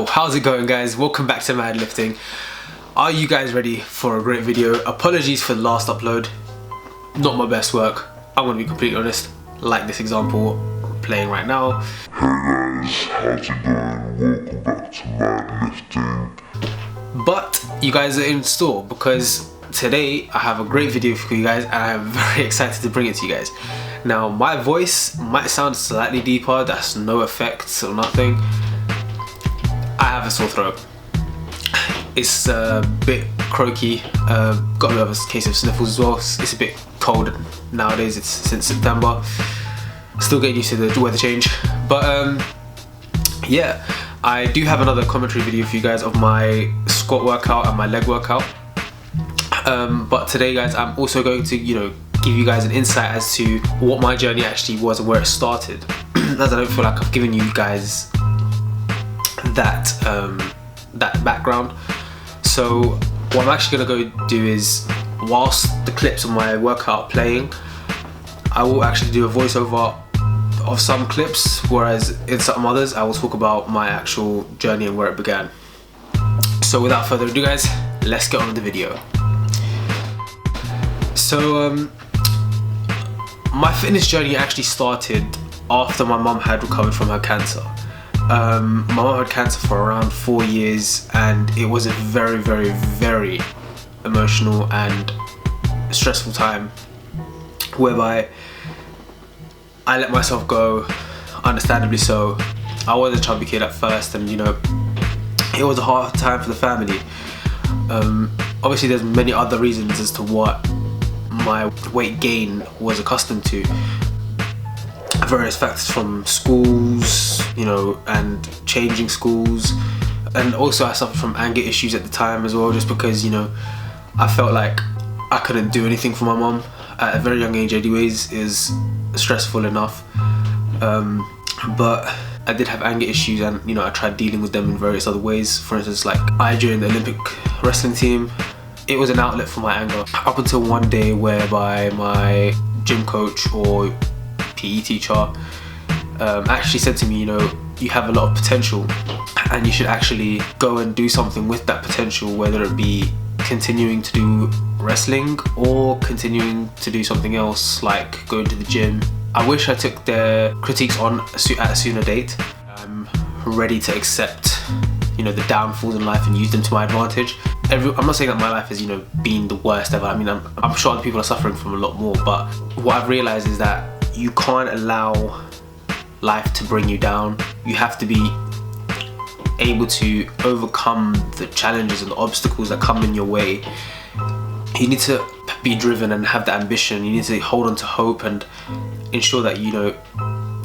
Yo, how's it going, guys? Welcome back to MAHD Lifting. Are you guys ready for a great video? Apologies for the last upload. Not my best work. I'm gonna be completely honest. Like this example playing right now. Hey guys, how's it going? Welcome back to MAHD Lifting. But you guys are in store because today I have a great video for you guys and I'm very excited to bring it to you guys. Now, my voice might sound slightly deeper. That's no effects or nothing. I have a sore throat. It's a bit croaky. Got a bit of a case of sniffles as well. It's a bit cold nowadays. It's since September. Still getting used to the weather change. But yeah, I do have another commentary video for you guys of my squat workout and my leg workout. But today, guys, I'm also going to, give you guys an insight as to what my journey actually was and where it started. As I don't feel like I've given you guys that background. So what I'm actually gonna go do is, whilst the clips of my workout playing, I will actually do a voiceover of some clips, whereas in some others I will talk about my actual journey and where it began. So without further ado, guys, let's get on with the video. So my fitness journey actually started after my mum had recovered from her cancer. My mum had cancer for around 4 years, and it was a very, very, very emotional and stressful time, whereby I let myself go, understandably so. I was a chubby kid at first, and it was a hard time for the family. Obviously there's many other reasons as to what my weight gain was accustomed to. Various factors from schools, and changing schools, and also I suffered from anger issues at the time as well, just because I felt like I couldn't do anything for my mum at a very young age anyways. Is stressful enough, but I did have anger issues, and I tried dealing with them in various other ways. For instance, like I joined the Olympic wrestling team. It was an outlet for my anger, up until one day whereby my gym coach or PE teacher actually said to me, you have a lot of potential and you should actually go and do something with that potential, whether it be continuing to do wrestling or continuing to do something else like going to the gym. I wish I took their critiques on at a sooner date. I'm ready to accept the downfalls in life and use them to my advantage. I'm not saying that my life has been the worst ever. I mean, I'm sure other people are suffering from a lot more, but what I've realized is that you can't allow life to bring you down. You have to be able to overcome the challenges and the obstacles that come in your way. You need to be driven and have the ambition. You need to hold on to hope and ensure that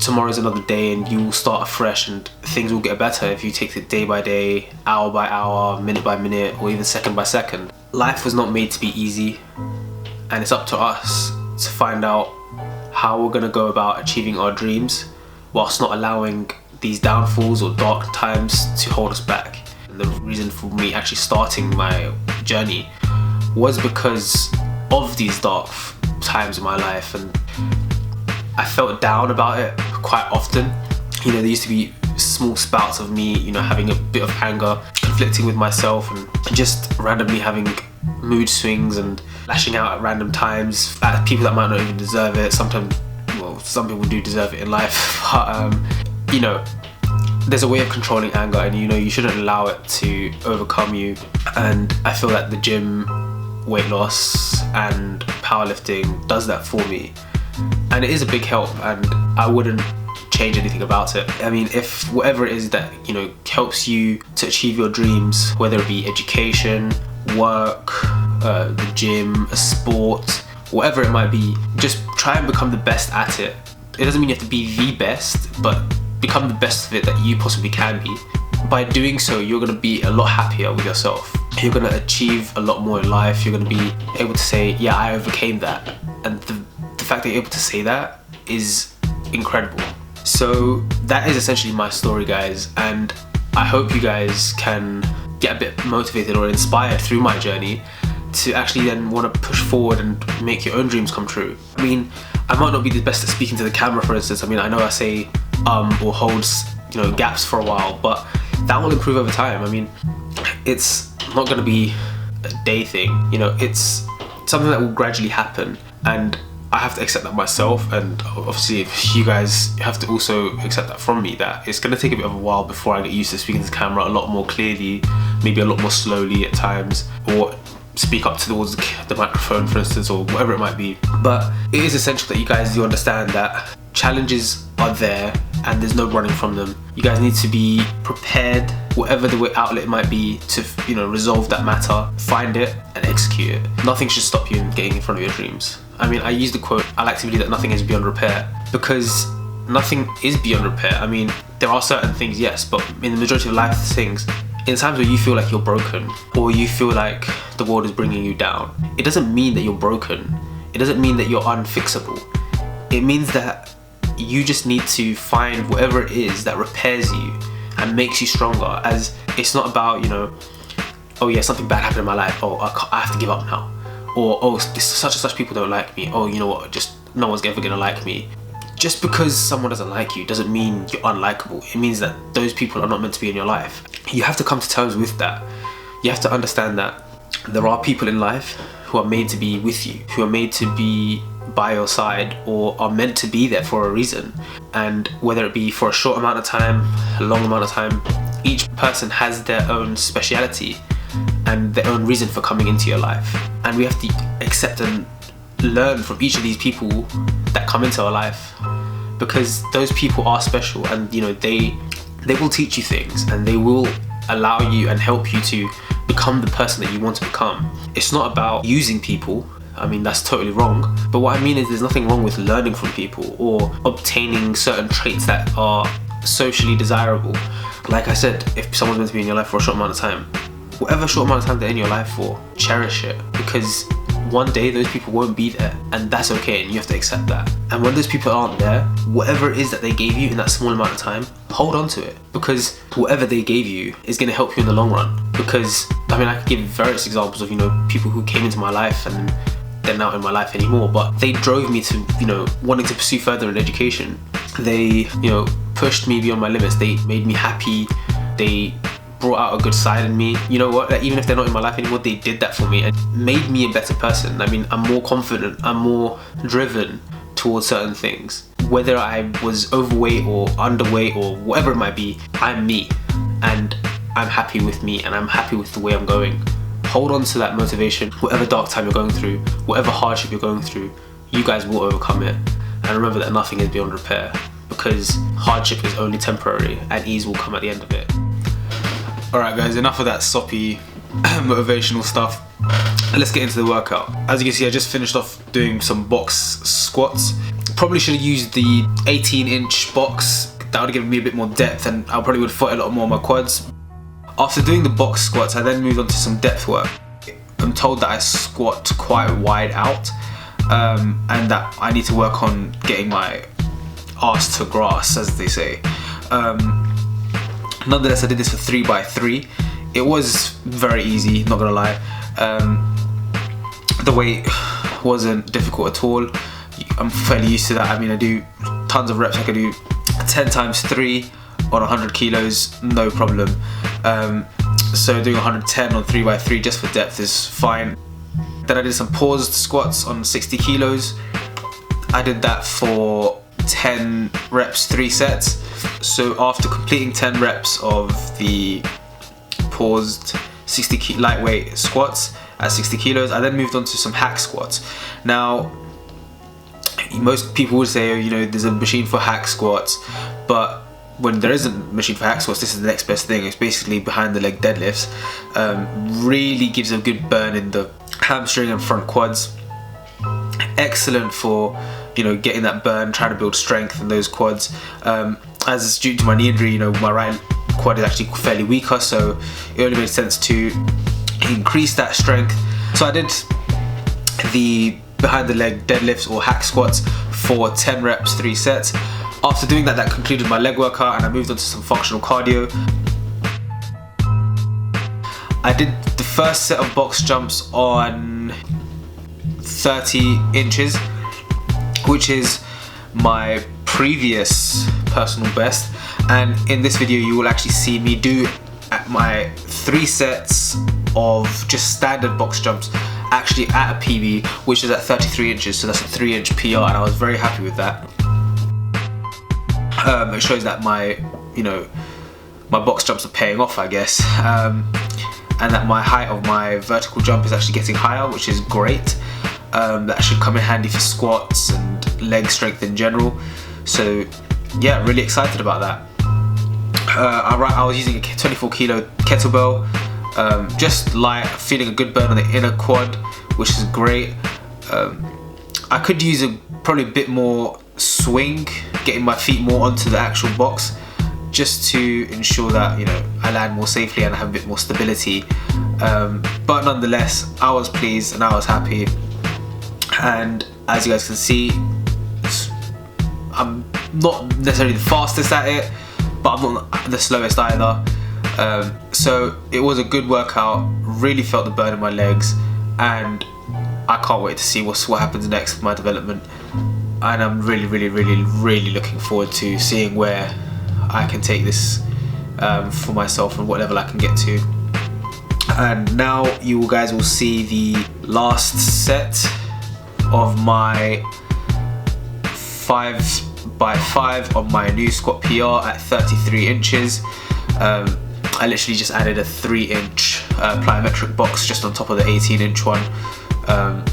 tomorrow's another day and you will start afresh and things will get better if you take it day by day, hour by hour, minute by minute, or even second by second. Life was not made to be easy, and it's up to us to find out how we're going to go about achieving our dreams whilst not allowing these downfalls or dark times to hold us back. And the reason for me actually starting my journey was because of these dark times in my life, and I felt down about it quite often. There used to be small spouts of me, having a bit of anger, conflicting with myself, and just randomly having mood swings and lashing out at random times at people that might not even deserve it. Sometimes, well, some people do deserve it in life, but there's a way of controlling anger, and you shouldn't allow it to overcome you. And I feel that the gym, weight loss and powerlifting does that for me, and it is a big help, and I wouldn't change anything about it. I mean, if whatever it is that helps you to achieve your dreams, whether it be education, work, the gym, a sport, whatever it might be, just try and become the best at it. It doesn't mean you have to be the best, but become the best of it that you possibly can be. By doing so, you're going to be a lot happier with yourself. You're going to achieve a lot more in life. You're going to be able to say, yeah, I overcame that. And the fact that you're able to say that is incredible. So that is essentially my story, guys, and I hope you guys can get a bit motivated or inspired through my journey to actually then want to push forward and make your own dreams come true. I mean, I might not be the best at speaking to the camera, for instance. I mean, I know I say or holds gaps for a while, but that will improve over time. I mean, it's not going to be a day thing, you know, it's something that will gradually happen, and I have to accept that myself, and obviously if you guys have to also accept that from me, that it's going to take a bit of a while before I get used to speaking to the camera a lot more clearly, maybe a lot more slowly at times, or speak up towards the microphone, for instance, or whatever it might be. But it is essential that you guys do understand that challenges are there and there's no running from them. You guys need to be prepared, whatever the outlet it might be, to, you know, resolve that matter, find it and execute it. Nothing should stop you in getting in front of your dreams. I mean, I use the quote, I like to believe that nothing is beyond repair, because nothing is beyond repair. I mean, there are certain things, yes, but in the majority of life things, in times where you feel like you're broken, or you feel like the world is bringing you down, it doesn't mean that you're broken. It doesn't mean that you're unfixable. It means that you just need to find whatever it is that repairs you and makes you stronger. As it's not about, you know, oh yeah, something bad happened in my life, oh I have to give up now, or oh, such and such people don't like me, oh, you know what, just no one's ever gonna like me. Just because someone doesn't like you doesn't mean you're unlikable. It means that those people are not meant to be in your life. You have to come to terms with that. You have to understand that there are people in life who are made to be with you, who are made to be by your side, or are meant to be there for a reason. And whether it be for a short amount of time, a long amount of time, each person has their own speciality and their own reason for coming into your life. And we have to accept and learn from each of these people that come into our life, because those people are special, and you know, they will teach you things, and they will allow you and help you to become the person that you want to become. It's not about using people. I mean, that's totally wrong. But what I mean is, there's nothing wrong with learning from people or obtaining certain traits that are socially desirable. Like I said, if someone's meant to be in your life for a short amount of time, whatever short amount of time they're in your life for, cherish it, because one day those people won't be there, and that's okay, and you have to accept that. And when those people aren't there, whatever it is that they gave you in that small amount of time, hold on to it, because whatever they gave you is going to help you in the long run. Because I mean, I could give various examples of, you know, people who came into my life and they're not in my life anymore, but they drove me to, you know, wanting to pursue further in education. They, you know, pushed me beyond my limits. They made me happy. They brought out a good side in me. You know what, like, even if they're not in my life anymore, they did that for me and made me a better person. I mean, I'm more confident, I'm more driven towards certain things. Whether I was overweight or underweight or whatever it might be, I'm me, and I'm happy with me, and I'm happy with the way I'm going. Hold on to that motivation. Whatever dark time you're going through, whatever hardship you're going through, you guys will overcome it. And remember that nothing is beyond repair, because hardship is only temporary and ease will come at the end of it. Alright guys, enough of that soppy motivational stuff. Let's get into the workout. As you can see, I just finished off doing some box squats. Probably should have used the 18-inch box. That would have given me a bit more depth, and I probably would have fought a lot more on my quads. After doing the box squats, I then moved on to some depth work. I'm told that I squat quite wide out, and that I need to work on getting my arse to grass, as they say. Nonetheless, I did this for 3x3. It was very easy, not gonna lie. The weight wasn't difficult at all. I'm fairly used to that. I mean, I do tons of reps. I can do 10 times 3 on 100 kilos, no problem. So doing 110 on 3x3 just for depth is fine. Then I did some paused squats on 60 kilos. I did that for 10 reps, 3 sets. So after completing 10 reps of the paused lightweight squats at 60 kilos, I then moved on to some hack squats. Now, most people would say, you know, there's a machine for hack squats, but when there isn't a machine for hack squats, this is the next best thing. It's basically behind the leg deadlifts. Really gives a good burn in the hamstring and front quads. Excellent for, you know, getting that burn, trying to build strength in those quads. As due to my knee injury, you know, my right quad is actually fairly weaker, so it only made sense to increase that strength. So I did the behind the leg deadlifts or hack squats for 10 reps, 3 sets. After doing that, that concluded my leg workout, and I moved on to some functional cardio. I did the first set of box jumps on 30 inches, which is my previous personal best, and in this video you will actually see me do my 3 sets of just standard box jumps actually at a PB, which is at 33 inches, so that's a 3-inch PR, and I was very happy with that. It shows that my box jumps are paying off, I guess, and that my height of my vertical jump is actually getting higher, which is great. That should come in handy for squats and leg strength in general. So yeah, really excited about that. I was using a 24 kilo kettlebell, just light, feeling a good burn on the inner quad, which is great. I could use probably a bit more swing, getting my feet more onto the actual box, just to ensure that I land more safely and I have a bit more stability. But nonetheless, I was pleased and I was happy. And as you guys can see, I'm not necessarily the fastest at it, but I'm not the slowest either. So it was a good workout, really felt the burn in my legs, and I can't wait to see what happens next with my development. And I'm really looking forward to seeing where I can take this for myself and what level I can get to. And now you guys will see the last set of my 5x5 on my new squat PR at 33 inches. I literally just added a 3-inch plyometric box just on top of the 18-inch one,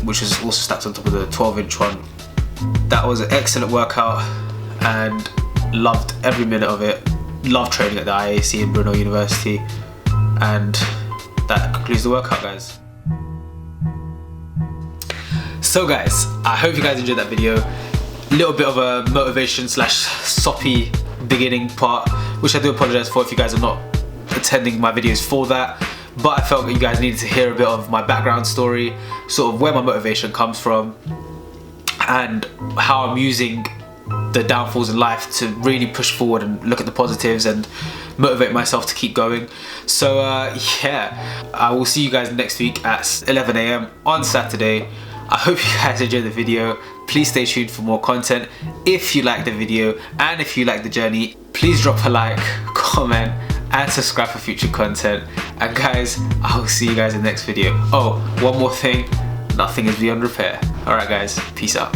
which is also stacked on top of the 12-inch one. That was an excellent workout and loved every minute of it. Love training at the IAC in Brno University, and that concludes the workout, guys. So guys, I hope you guys enjoyed that video. A little bit of a motivation / soppy beginning part, which I do apologize for if you guys are not attending my videos for that, but I felt that you guys needed to hear a bit of my background story, sort of where my motivation comes from, and how I'm using the downfalls in life to really push forward and look at the positives and motivate myself to keep going. So yeah, I will see you guys next week at 11 AM on Saturday. I hope you guys enjoyed the video. Please stay tuned for more content. If you like the video and if you like the journey, please drop a like, comment and subscribe for future content. And guys, I will see you guys in the next video. Oh, one more thing, nothing is beyond repair. Alright guys, peace out.